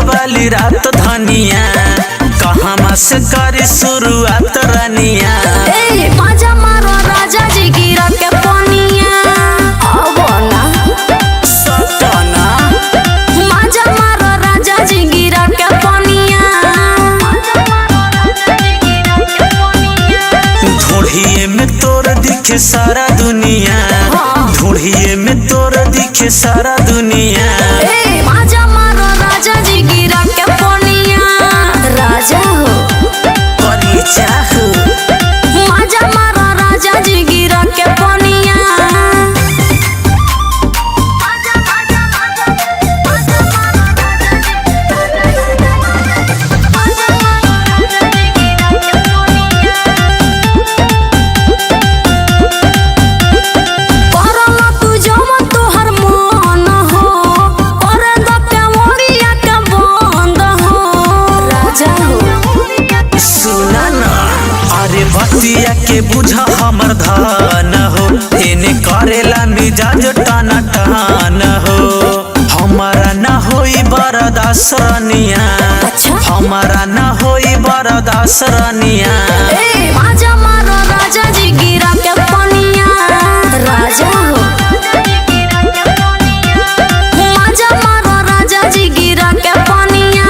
वाली रात धनिया कहाँ से करी शुरुआत रानिया। मजा मारो राजा जी गिरा के पनिया सटना मजा मारो राजा जी गिरा के पनिया। ढूढ़िए में तोर दिखे सारा दुनिया ढूढ़िए में तोर दिखे सारा दुनिया। मजा मारो राजा जी गिरा के पनिया राजा हो करी चाहू मजा मारो राजा जी गिरा के पनिया। बतिया के बुझा हमर धान हो इने करेला मिजाज टाना टान हो। हमारा ना होई बरदास रानिया हमारा ना होई बरदास रानिया। मजा मारो राजा जी गिरा के पनिया राजा हो मजा मारो राजा जी गिरा के पनिया।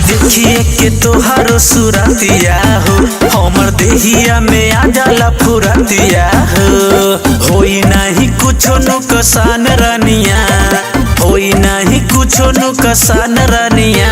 देखिए के तोहारो सुरतिया हो हमर देहिया में आ जाला फुरतिया हो। होई नहीं कुछो नुकसान रानिया होई नहीं कुछो नुकसान रानिया।